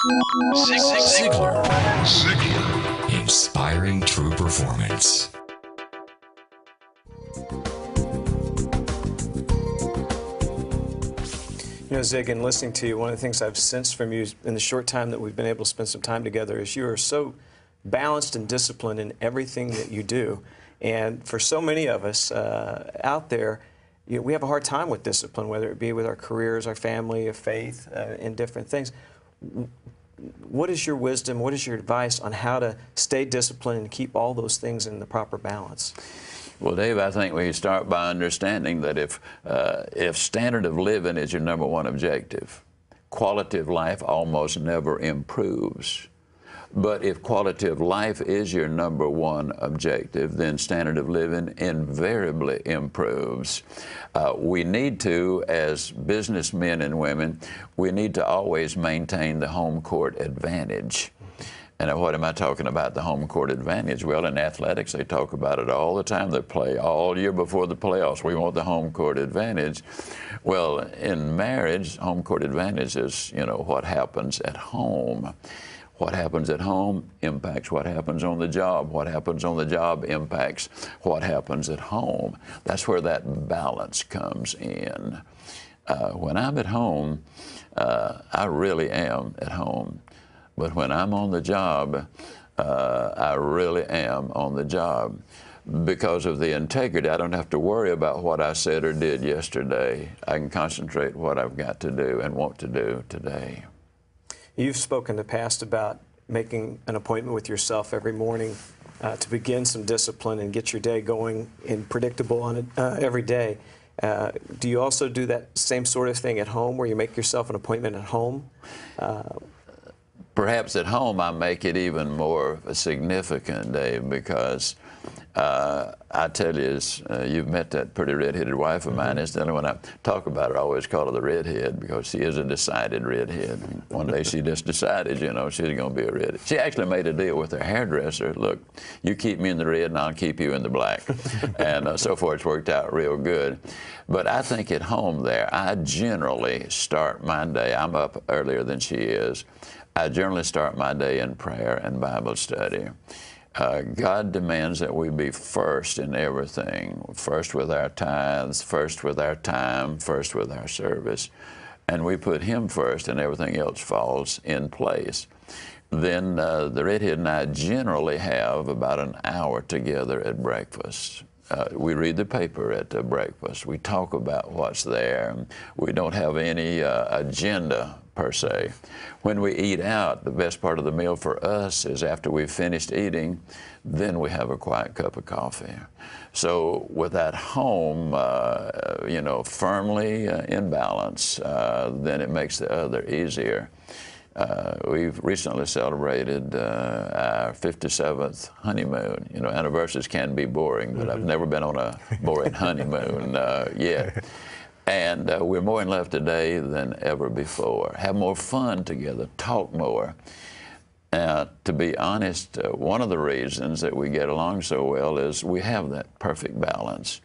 Zig Ziglar. Inspiring true performance. You know, Zig, in listening to you, one of the things I've sensed from you in the short time that we've been able to spend some time together is you are so balanced and disciplined in everything that you do. And for so many of us out there, we have a hard time with discipline, whether it be with our careers, our family, our faith, and different things. What is your wisdom, what is your advice on how to stay disciplined and keep all those things in the proper balance? Well, Dave, I think we start by understanding that if standard of living is your number one objective, quality of life almost never improves. But if quality of life is your number one objective, then standard of living invariably improves. We need to, as businessmen and women, we need to always maintain the home court advantage. And what am I talking about, the home court advantage? Well, in athletics, they talk about it all the time. They play all year before the playoffs. We want the home court advantage. Well, in marriage, home court advantage is, what happens at home. What happens at home impacts what happens on the job. What happens on the job impacts what happens at home. That's where that balance comes in. When I'm at home, I really am at home. But when I'm on the job, I really am on the job. Because of the integrity, I don't have to worry about what I said or did yesterday. I can concentrate what I've got to do and want to do today. You've spoken in the past about making an appointment with yourself every morning to begin some discipline and get your day going and predictable on it every day. Do you also do that same sort of thing at home, where you make yourself an appointment at home? Perhaps at home I make it even more significant, Dave, because I tell you, you've met that pretty red-headed wife of mine. Incidentally, when I talk about her, I always call her the redhead, because she is a decided redhead. One day she just decided, she's going to be a redhead. She actually made a deal with her hairdresser. Look, you keep me in the red and I'll keep you in the black. And so far it's worked out real good. But I think at home there, I generally start my day, I'm up earlier than she is, I generally start my day in prayer and Bible study. God demands that we be first in everything, first with our tithes, first with our time, first with our service. And we put Him first and everything else falls in place. Then the redhead and I generally have about an hour together at breakfast. We read the paper at breakfast. We talk about what's there. We don't have any agenda per se. When we eat out, the best part of the meal for us is after we've finished eating, then we have a quiet cup of coffee. So with that home, firmly in balance, then it makes the other easier. We've recently celebrated our 57th honeymoon. Anniversaries can be boring, but I've never been on a boring honeymoon yet. And we're more in love today than ever before. Have more fun together, talk more. To be honest, one of the reasons that we get along so well is we have that perfect balance.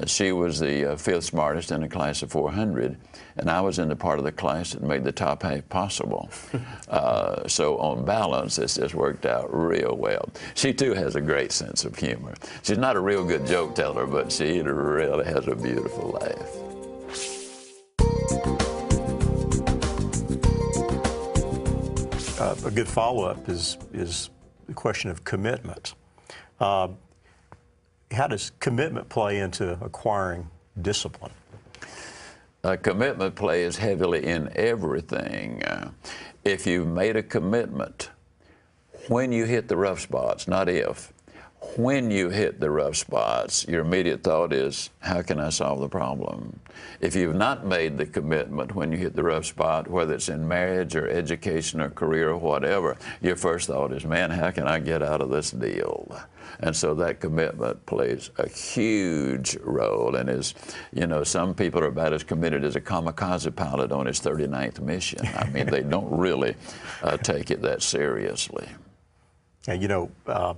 She was the fifth smartest in a class of 400, and I was in the part of the class that made the top half possible. So on balance, this just worked out real well. She too has a great sense of humor. She's not a real good joke teller, but she really has a beautiful laugh. A good follow-up is the question of commitment. How does commitment play into acquiring discipline? Commitment plays heavily in everything. If you've made a commitment, when you hit the rough spots, not if, when you hit the rough spots, your immediate thought is, how can I solve the problem? If you've not made the commitment when you hit the rough spot, whether it's in marriage or education or career or whatever, your first thought is, man, how can I get out of this deal? And so that commitment plays a huge role, and is, some people are about as committed as a kamikaze pilot on his 39th mission. I mean, they don't really take it that seriously. Yeah,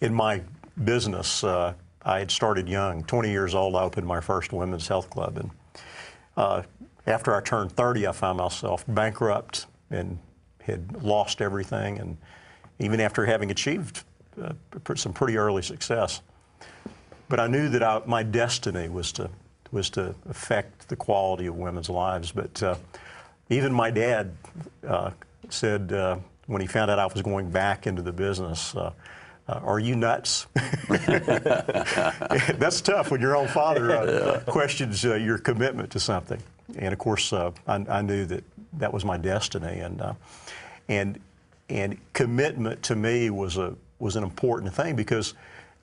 in my business, I had started young. 20 years old, I opened my first women's health club. And after I turned 30, I found myself bankrupt, and had lost everything, and even after having achieved some pretty early success. But I knew that my destiny was to affect the quality of women's lives. But even my dad said when he found out I was going back into the business, are you nuts? That's tough when your own father questions your commitment to something. And of course, I knew that was my destiny, and commitment to me was an important thing, because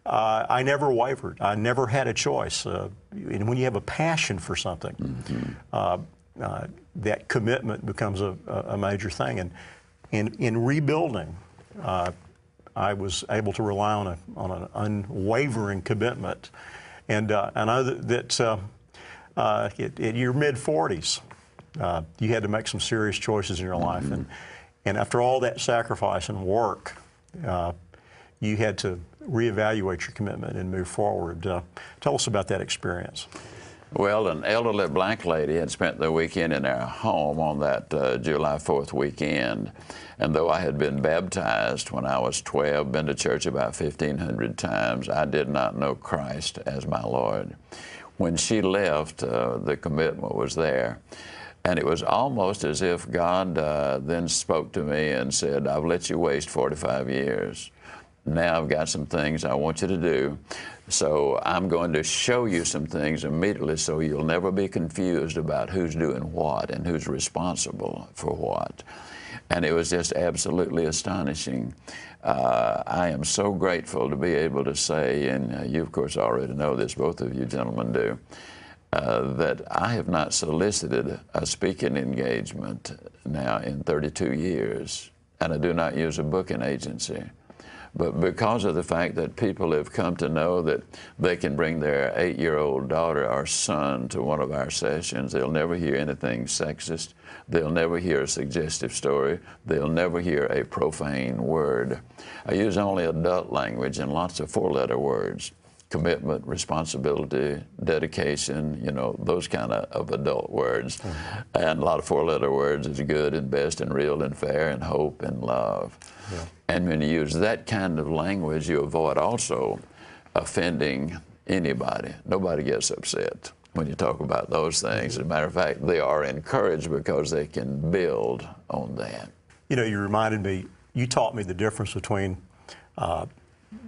I never wavered. I never had a choice. And when you have a passion for something, that commitment becomes a major thing. And in rebuilding, I was able to rely on an unwavering commitment. And I know that in your mid-40s, you had to make some serious choices in your life. And after all that sacrifice and work, you had to reevaluate your commitment and move forward. Tell us about that experience. Well, an elderly black lady had spent the weekend in our home on that July 4th weekend. And though I had been baptized when I was 12, been to church about 1,500 times, I did not know Christ as my Lord. When she left, the commitment was there. And it was almost as if God then spoke to me and said, I've let you waste 45 years. Now I've got some things I want you to do. So I'm going to show you some things immediately so you'll never be confused about who's doing what and who's responsible for what. And it was just absolutely astonishing. I am so grateful to be able to say, and you of course already know this, both of you gentlemen do, that I have not solicited a speaking engagement now in 32 years, and I do not use a booking agency. But because of the fact that people have come to know that they can bring their 8-year-old daughter or son to one of our sessions, they'll never hear anything sexist, they'll never hear a suggestive story, they'll never hear a profane word. I use only adult language and lots of 4-letter words: commitment, responsibility, dedication, you know, those kind of adult words. And a lot of 4-letter words is good and best and real and fair and hope and love. Yeah. And when you use that kind of language, you avoid also offending anybody. Nobody gets upset when you talk about those things. As a matter of fact, they are encouraged because they can build on that. You know, you reminded me, you taught me the difference between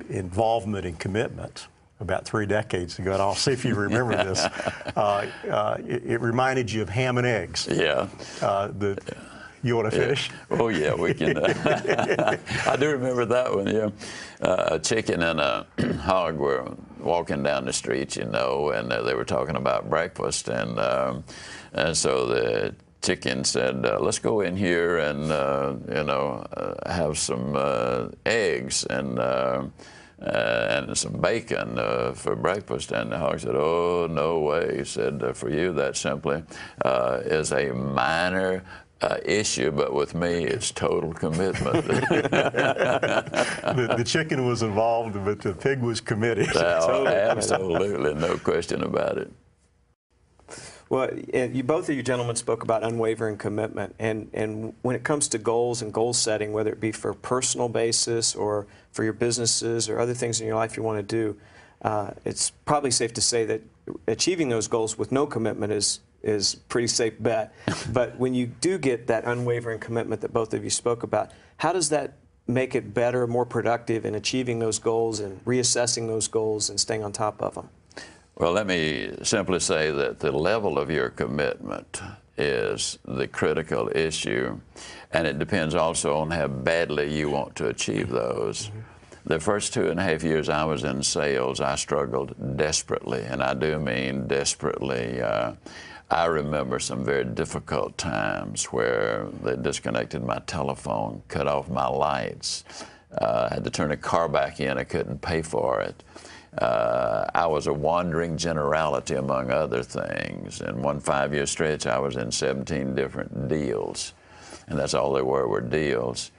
involvement and commitment about 3 decades ago, and I'll see if you remember this. It reminded you of ham and eggs. Yeah. You want to finish? Yeah. Oh, yeah, we can. I do remember that one, yeah. A chicken and a hog were walking down the street, you know, and they were talking about breakfast. And so the chicken said, let's go in here and, you know, have some eggs and some bacon for breakfast. And the hog said, oh, no way. He said, for you, that simply is a minor issue, but with me, it's total commitment. The chicken was involved, but the pig was committed. Oh, absolutely, no question about it. Well, both of you gentlemen spoke about unwavering commitment, and when it comes to goals and goal setting, whether it be for a personal basis or for your businesses or other things in your life you want to do, it's probably safe to say that achieving those goals with no commitment is a pretty safe bet. But when you do get that unwavering commitment that both of you spoke about, how does that make it better, more productive in achieving those goals and reassessing those goals and staying on top of them? Well, let me simply say that the level of your commitment is the critical issue, and it depends also on how badly you want to achieve those. The first 2.5 years I was in sales, I struggled desperately, and I do mean desperately. I remember some very difficult times where they disconnected my telephone, cut off my lights, had to turn a car back in, I couldn't pay for it. I was a wandering generality, among other things. In one 5-year stretch, I was in 17 different deals, and that's all they were deals.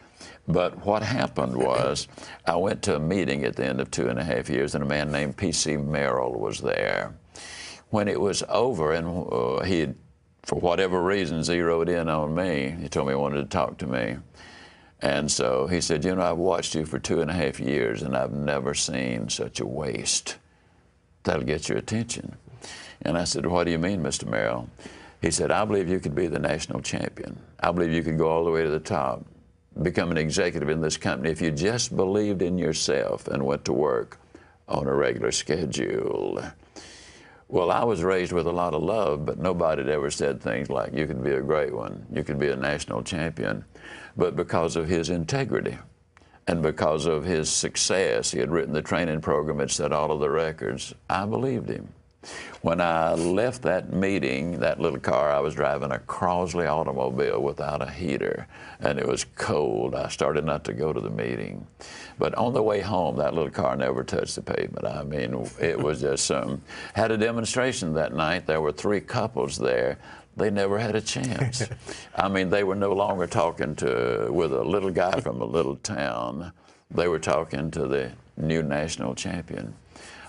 But what happened was, I went to a meeting at the end of 2.5 years, and a man named P.C. Merrill was there. When it was over, and he had for whatever reason, zeroed in on me. He told me he wanted to talk to me. And so he said, you know, I've watched you for 2.5 years, and I've never seen such a waste. That'll get your attention. And I said, what do you mean, Mr. Merrill? He said, I believe you could be the national champion. I believe you could go all the way to the top, become an executive in this company if you just believed in yourself and went to work on a regular schedule. Well, I was raised with a lot of love, but nobody had ever said things like, you could be a great one, you could be a national champion. But because of his integrity and because of his success, he had written the training program, had set all of the records, I believed him. When I left that meeting, that little car, I was driving a Crosley automobile without a heater, and it was cold. I started not to go to the meeting. But on the way home, that little car never touched the pavement. I mean, it was just something. Had a demonstration that night. There were 3 couples there. They never had a chance. I mean, they were no longer talking with a little guy from a little town. They were talking to the new national champion.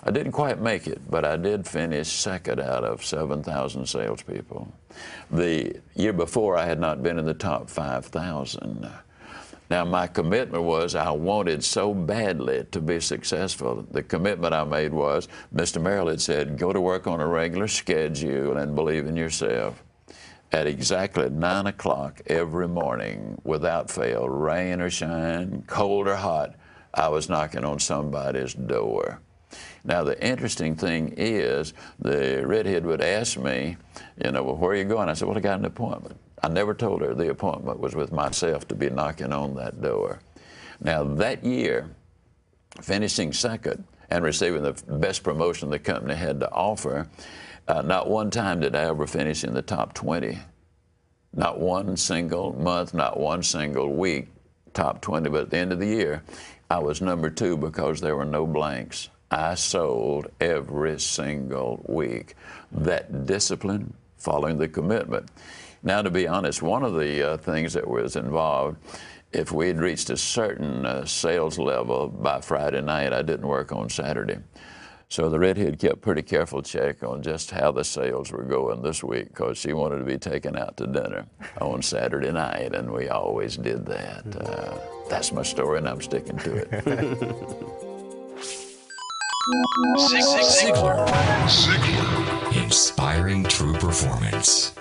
I didn't quite make it, but I did finish second out of 7,000 salespeople. The year before, I had not been in the top 5,000. Now, my commitment was I wanted so badly to be successful. The commitment I made was, Mr. Merrill had said, go to work on a regular schedule and believe in yourself. At exactly 9 o'clock every morning, without fail, rain or shine, cold or hot, I was knocking on somebody's door. Now, the interesting thing is, the redhead would ask me, you know, well, where are you going? I said, well, I got an appointment. I never told her the appointment was with myself to be knocking on that door. Now, that year, finishing second and receiving the best promotion the company had to offer, not one time did I ever finish in the top 20. Not one single month, not one single week, top 20. But at the end of the year, I was number 2 because there were no blanks. I sold every single week. That discipline, following the commitment. Now, to be honest, one of the things that was involved, if we had reached a certain sales level by Friday night, I didn't work on Saturday. So the redhead kept pretty careful check on just how the sales were going this week, because she wanted to be taken out to dinner on Saturday night, and we always did that. That's my story, and I'm sticking to it. Zig Ziglar. Inspiring true performance.